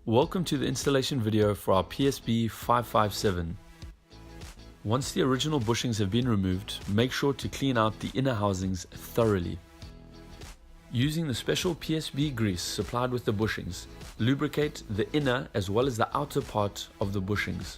Welcome to the installation video for our PSB 557. Once the original bushings have been removed, make sure to clean out the inner housings thoroughly. Using the special PSB grease supplied with the bushings, lubricate the inner as well as the outer part of the bushings.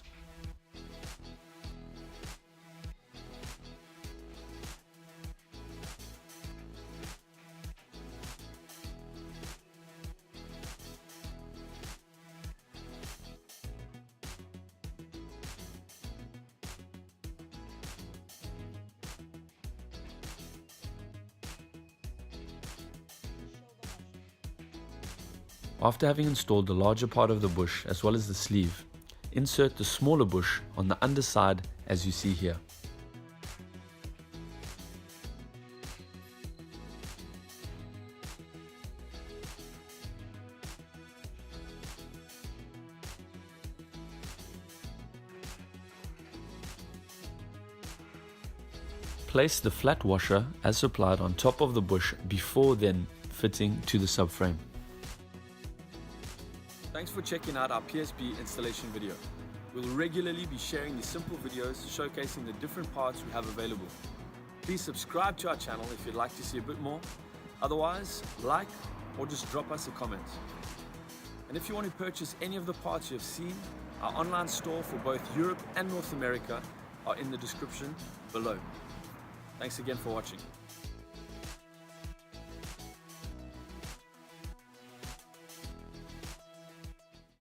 After having installed the larger part of the bush as well as the sleeve, insert the smaller bush on the underside as you see here. Place the flat washer as supplied on top of the bush before then fitting to the subframe. Thanks for checking out our PSB installation video. We'll regularly be sharing these simple videos showcasing the different parts we have available. Please subscribe to our channel if you'd like to see a bit more. Otherwise, like or just drop us a comment. And if you want to purchase any of the parts you have seen, our online store for both Europe and North America are in the description below. Thanks again for watching.